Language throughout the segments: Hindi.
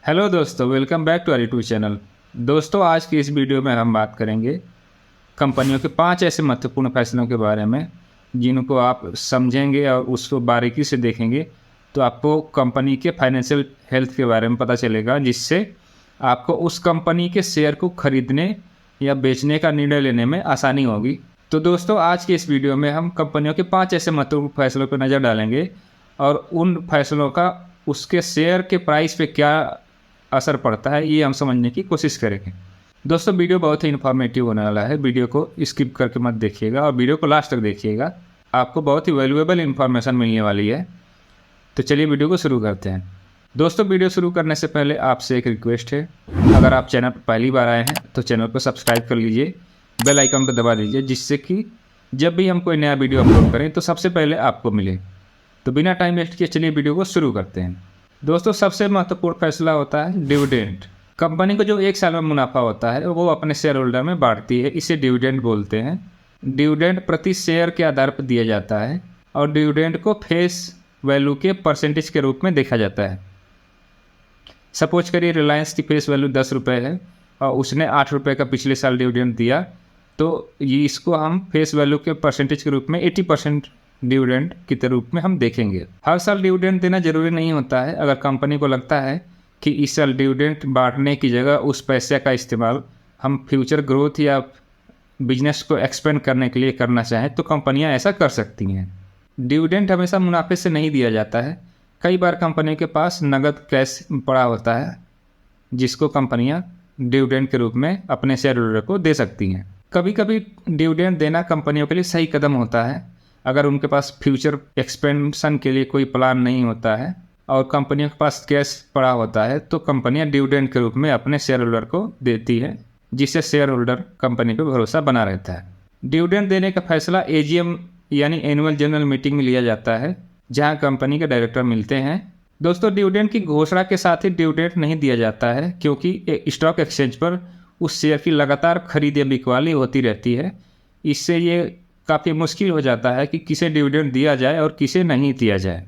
हेलो दोस्तों, welcome back to our YouTube channel. दोस्तों, आज की इस वीडियो में हम बात करेंगे कंपनियों के 5 ऐसे महत्वपूर्ण फैसलों के बारे में जिनको आप समझेंगे और उसको बारीकी से देखेंगे तो आपको कंपनी के फाइनेंशियल हेल्थ के बारे में पता चलेगा, जिससे आपको उस कंपनी के शेयर को खरीदने या बेचने का निर्णय लेने में आसानी होगी। तो दोस्तों, आज की इस वीडियो में हम कंपनियों के 5 ऐसे महत्वपूर्ण फैसलों पर नज़र डालेंगे और उन फैसलों का उसके शेयर के प्राइस पे क्या असर पड़ता है ये हम समझने की कोशिश करेंगे। दोस्तों, वीडियो बहुत ही इन्फॉर्मेटिव होने वाला है। वीडियो को स्किप करके मत देखिएगा और वीडियो को लास्ट तक देखिएगा, आपको बहुत ही वैल्यूएबल इन्फॉर्मेशन मिलने वाली है। तो चलिए वीडियो को शुरू करते हैं। दोस्तों, वीडियो शुरू करने से पहले आपसे एक रिक्वेस्ट है, अगर आप चैनल पर पहली बार आए हैं तो चैनल को सब्सक्राइब कर लीजिए, बेल आइकन को दबा दीजिए, जिससे कि जब भी हम कोई नया वीडियो अपलोड करें तो सबसे पहले आपको मिले। तो बिना टाइम वेस्ट किए चलिए वीडियो को शुरू करते हैं। दोस्तों, सबसे महत्वपूर्ण फैसला होता है डिविडेंड। कंपनी को जो 1 साल में मुनाफा होता है वो अपने शेयर होल्डर में बांटती है, इसे डिविडेंड बोलते हैं। डिविडेंड प्रति शेयर के आधार पर दिया जाता है और डिविडेंड को फेस वैल्यू के परसेंटेज के रूप में देखा जाता है। सपोज करिए रिलायंस की फेस वैल्यू 10 रुपये है और उसने 8 रुपये का पिछले साल डिविडेंड दिया, तो ये इसको हम फेस वैल्यू के परसेंटेज के रूप में 80% डिविडेंड के रूप में हम देखेंगे। हर साल डिविडेंड देना जरूरी नहीं होता है। अगर कंपनी को लगता है कि इस साल डिविडेंड बांटने की जगह उस पैसे का इस्तेमाल हम फ्यूचर ग्रोथ या बिजनेस को एक्सपेंड करने के लिए करना चाहें तो कंपनियां ऐसा कर सकती हैं। डिविडेंड हमेशा मुनाफे से नहीं दिया जाता है। कई बार कंपनी के पास नगद कैश पड़ा होता है जिसको कंपनियां डिविडेंड के रूप में अपने शेयर होल्डर को दे सकती हैं। कभी कभी डिविडेंड देना कंपनियों के लिए सही कदम होता है अगर उनके पास फ्यूचर एक्सपेंशन के लिए कोई प्लान नहीं होता है और कंपनियों के पास कैश पड़ा होता है, तो कंपनियां डिविडेंड के रूप में अपने शेयर होल्डर को देती है, जिससे शेयर होल्डर कंपनी पर भरोसा बना रहता है। डिविडेंड देने का फैसला एजीएम यानी एनुअल जनरल मीटिंग में लिया जाता है, जहां कंपनी के डायरेक्टर मिलते हैं। दोस्तों, डिविडेंड की घोषणा के साथ ही डिविडेंड नहीं दिया जाता है, क्योंकि स्टॉक एक्सचेंज पर उस शेयर की लगातार खरीद या बिकवाली होती रहती है। इससे ये काफ़ी मुश्किल हो जाता है कि किसे डिविडेंड दिया जाए और किसे नहीं दिया जाए।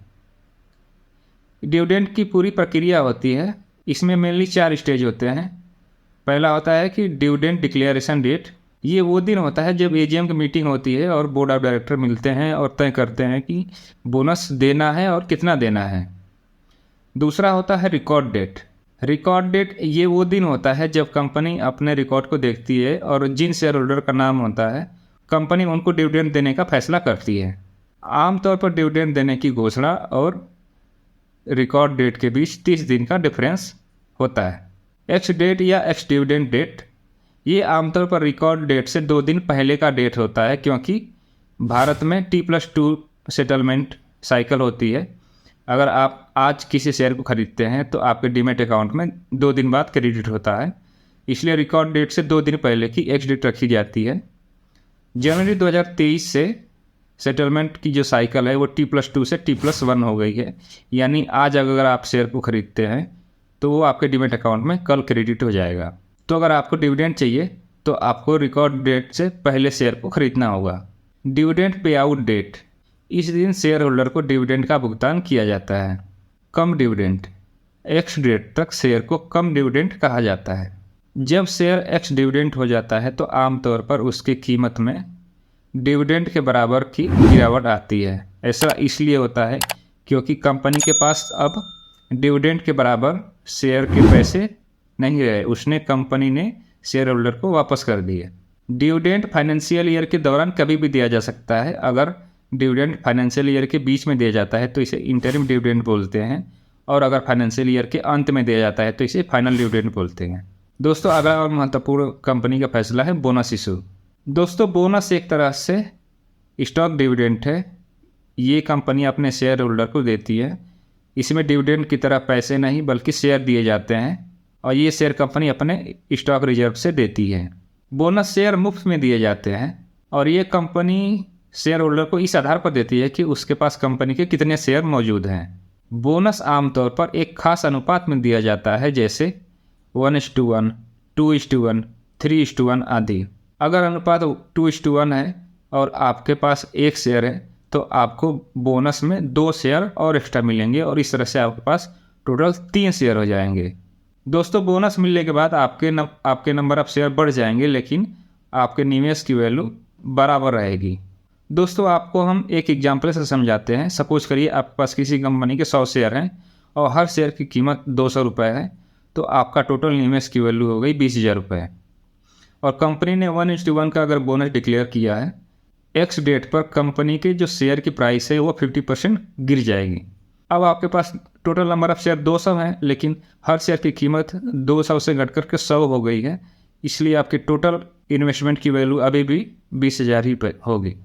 डिविडेंड की पूरी प्रक्रिया होती है, इसमें मेनली 4 स्टेज होते हैं। पहला होता है कि डिविडेंड डिक्लेरेशन डेट। ये वो दिन होता है जब एजीएम की मीटिंग होती है और बोर्ड ऑफ डायरेक्टर मिलते हैं और तय करते हैं कि बोनस देना है और कितना देना है। दूसरा होता है रिकॉर्ड डेट। रिकॉर्ड डेट ये वो दिन होता है जब कंपनी अपने रिकॉर्ड को देखती है और जिन शेयर होल्डर का नाम होता है कंपनी उनको डिविडेंड देने का फैसला करती है। आमतौर पर डिविडेंड देने की घोषणा और रिकॉर्ड डेट के बीच 30 दिन का डिफरेंस होता है। एक्स डेट या एक्स डिविडेंड डेट ये आमतौर पर रिकॉर्ड डेट से 2 दिन पहले का डेट होता है, क्योंकि भारत में T+2 सेटलमेंट साइकिल होती है। अगर आप आज किसी शेयर को खरीदते हैं तो आपके डीमेट अकाउंट में 2 दिन बाद क्रेडिट होता है, इसलिए रिकॉर्ड डेट से 2 दिन पहले की एक्स डेट रखी जाती है। जनवरी 2023 से सेटलमेंट की जो साइकिल है वो T+2 से T+1 हो गई है, यानी आज अगर आप शेयर को खरीदते हैं तो वो आपके डीमेट अकाउंट में कल क्रेडिट हो जाएगा। तो अगर आपको डिविडेंड चाहिए तो आपको रिकॉर्ड डेट से पहले शेयर को खरीदना होगा। डिविडेंड पे आउट डेट, इस दिन शेयर होल्डर को डिविडेंड का भुगतान किया जाता है। कम डिविडेंड, एक्स डेट तक शेयर को कम डिविडेंड कहा जाता है। जब शेयर एक्स डिविडेंड हो जाता है तो आमतौर पर उसकी कीमत में डिविडेंड के बराबर की गिरावट आती है। ऐसा इसलिए होता है क्योंकि कंपनी के पास अब डिविडेंड के बराबर शेयर के पैसे नहीं रहे, उसने कंपनी ने शेयर होल्डर को वापस कर दिए। डिविडेंड फाइनेंशियल ईयर के दौरान कभी भी दिया जा सकता है। अगर डिविडेंड फाइनेंशियल ईयर के बीच में दिया जाता है तो इसे इंटरिम डिविडेंड बोलते हैं, और अगर फाइनेंशियल ईयर के अंत में दिया जाता है तो इसे फाइनल डिविडेंड बोलते हैं। दोस्तों, अगला और महत्वपूर्ण कंपनी का फैसला है बोनस इशू। दोस्तों, बोनस एक तरह से स्टॉक डिविडेंड है। ये कंपनी अपने शेयर होल्डर को देती है। इसमें डिविडेंड की तरह पैसे नहीं बल्कि शेयर दिए जाते हैं और ये शेयर कंपनी अपने स्टॉक रिजर्व से देती है। बोनस शेयर मुफ्त में दिए जाते हैं और ये कंपनी शेयर होल्डर को इस आधार पर देती है कि उसके पास कंपनी के कितने शेयर मौजूद हैं। बोनस आमतौर पर एक खास अनुपात में दिया जाता है, जैसे 1:1, 2:1, 3:1 आदि। अगर अनुपात 2:1 है और आपके पास 1 शेयर है तो आपको बोनस में 2 शेयर और एक्स्ट्रा मिलेंगे और इस तरह से आपके पास टोटल 3 शेयर हो जाएंगे। दोस्तों बोनस मिलने के बाद आपके नंबर ऑफ शेयर बढ़ जाएंगे, लेकिन आपके निवेश की वैल्यू बराबर रहेगी। दोस्तों आपको हम एक एग्जाम्पल से समझाते हैं। सपोज करिए आपके पास किसी कंपनी के 100 शेयर हैं और हर शेयर की कीमत 200 रुपये है, तो आपका टोटल निवेश की वैल्यू हो गई 20,000 रुपये। और कंपनी ने 1:1 का अगर बोनस डिक्लेयर किया है, एक्स डेट पर कंपनी के जो शेयर की प्राइस है वो 50% गिर जाएगी। अब आपके पास टोटल नंबर ऑफ शेयर 200 है, लेकिन हर शेयर की कीमत 200 से घट करके 100 हो गई है, इसलिए आपकी टोटल इन्वेस्टमेंट की वैल्यू अभी भी 20,000 ही होगी।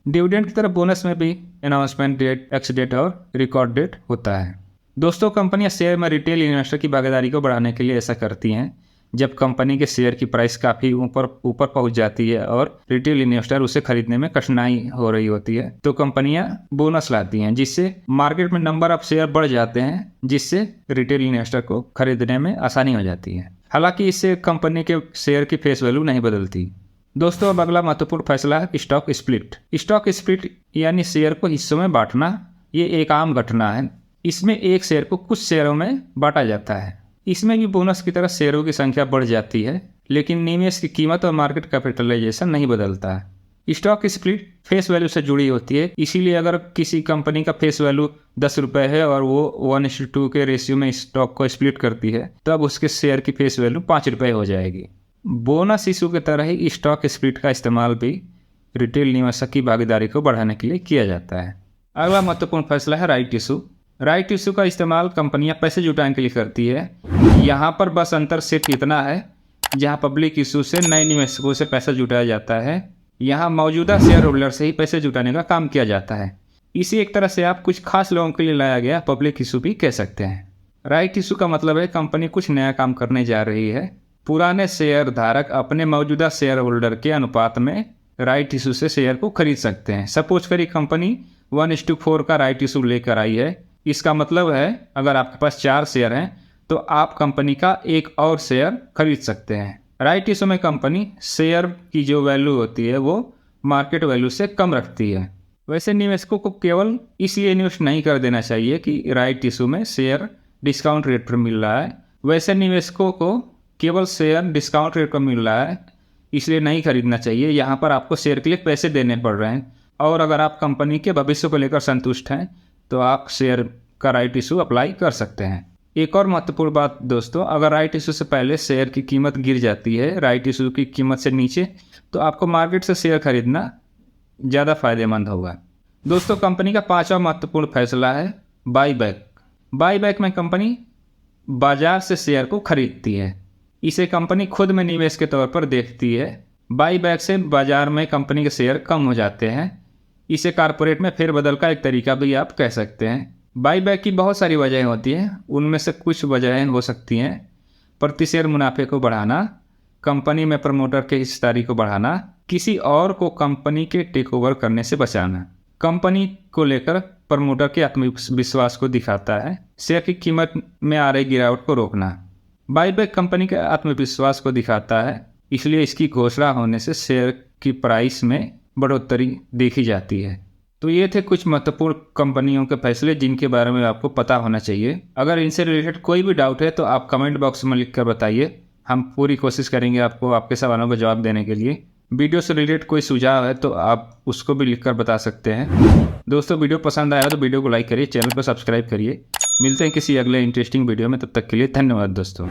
डिविडेंड की तरफ बोनस में भी अनाउंसमेंट डेट, एक्स डेट और रिकॉर्ड डेट होता है। दोस्तों कंपनियां शेयर में रिटेल इन्वेस्टर की भागीदारी को बढ़ाने के लिए ऐसा करती हैं। जब कंपनी के शेयर की प्राइस काफ़ी ऊपर पहुंच जाती है और रिटेल इन्वेस्टर उसे खरीदने में कठिनाई हो रही होती है, तो कंपनियां बोनस लाती हैं, जिससे मार्केट में नंबर ऑफ शेयर बढ़ जाते हैं, जिससे रिटेल इन्वेस्टर को खरीदने में आसानी हो जाती है। हालांकि इससे कंपनी के शेयर की फेस वैल्यू नहीं बदलती। दोस्तों अब अगला महत्वपूर्ण फैसला है स्टॉक स्प्लिट। स्टॉक स्प्लिट यानी शेयर को हिस्सों में बांटना, ये एक आम घटना है। इसमें एक शेयर को कुछ शेयरों में बांटा जाता है। इसमें भी बोनस की तरह शेयरों की संख्या बढ़ जाती है, लेकिन निवेश की कीमत और मार्केट कैपिटलाइजेशन नहीं बदलता है। स्टॉक स्प्लिट फेस वैल्यू से जुड़ी होती है, इसीलिए अगर किसी कंपनी का फेस वैल्यू 10 रुपये है और वो 1:2 के रेशियो में स्टॉक को स्प्लिट करती है, तब उसके शेयर की फेस वैल्यू 5 रुपये हो जाएगी। बोनस इशू की तरह ही स्टॉक स्प्लिट का इस्तेमाल भी रिटेल निवेशक की भागीदारी को बढ़ाने के लिए किया जाता है। अगला महत्वपूर्ण फैसला है राइट इशू। राइट इशू का इस्तेमाल कंपनियां पैसे जुटाने के लिए करती है। यहाँ पर बस अंतर सिर्फ इतना है, जहाँ पब्लिक इशू से नए निवेशकों से पैसा जुटाया जाता है, यहाँ मौजूदा शेयर होल्डर से ही पैसे जुटाने का काम किया जाता है। इसी एक तरह से आप कुछ खास लोगों के लिए लाया गया पब्लिक इशू भी कह सकते हैं। राइट इशू का मतलब है कंपनी कुछ नया काम करने जा रही है। पुराने शेयर धारक अपने मौजूदा शेयर होल्डर के अनुपात में राइट इशू से शेयर को खरीद सकते हैं। सपोज करिए कंपनी 1:4 का राइट इशू लेकर आई है। इसका मतलब है अगर आपके पास 4 शेयर हैं तो आप कंपनी का एक और शेयर खरीद सकते हैं। राइट इशू में कंपनी शेयर की जो वैल्यू होती है वो मार्केट वैल्यू से कम रखती है। वैसे निवेशकों को केवल इसलिए इन्वेस्ट नहीं कर देना चाहिए कि राइट इशू में शेयर डिस्काउंट रेट पर मिल रहा है। वैसे निवेशकों को केवल शेयर डिस्काउंट रेट पर मिल रहा है इसलिए नहीं खरीदना चाहिए। यहाँ पर आपको शेयर के लिए पैसे देने पड़ रहे हैं, और अगर आप कंपनी के भविष्य को लेकर संतुष्ट हैं तो आप शेयर का राइट इशू अप्लाई कर सकते हैं। एक और महत्वपूर्ण बात दोस्तों, अगर राइट इशू से पहले शेयर की कीमत गिर जाती है राइट इशू की कीमत से नीचे, तो आपको मार्केट से शेयर खरीदना ज़्यादा फायदेमंद होगा। दोस्तों कंपनी का 5वां महत्वपूर्ण फैसला है बाईबैक। बाईबैक में कंपनी बाजार से शेयर को खरीदती है। इसे कंपनी खुद में निवेश के तौर पर देखती है। बाईबैक से बाजार में कंपनी के शेयर कम हो जाते हैं। इसे कारपोरेट में फेरबदल का एक तरीका भी आप कह सकते हैं। बाईबैक की बहुत सारी वजहें होती हैं, उनमें से कुछ वजहें हो सकती हैं प्रति शेयर मुनाफे को बढ़ाना, कंपनी में प्रमोटर के हिस्सेदारी को बढ़ाना, किसी और को कंपनी के टेक ओवर करने से बचाना, कंपनी को लेकर प्रमोटर के आत्मविश्वास को दिखाता है, शेयर की कीमत में आ रही गिरावट को रोकना। बाईबैक कंपनी के आत्मविश्वास को दिखाता है, इसलिए इसकी घोषणा होने से शेयर की प्राइस में बढ़ोतरी देखी जाती है। तो ये थे कुछ महत्वपूर्ण कंपनियों के फैसले जिनके बारे में आपको पता होना चाहिए। अगर इनसे रिलेटेड कोई भी डाउट है तो आप कमेंट बॉक्स में लिख कर बताइए। हम पूरी कोशिश करेंगे आपको आपके सवालों का जवाब देने के लिए। वीडियो से रिलेटेड कोई सुझाव है तो आप उसको भी लिख कर बता सकते हैं। दोस्तों वीडियो पसंद आया तो वीडियो को लाइक करिए, चैनल को सब्सक्राइब करिए। मिलते हैं किसी अगले इंटरेस्टिंग वीडियो में, तब तक के लिए धन्यवाद दोस्तों।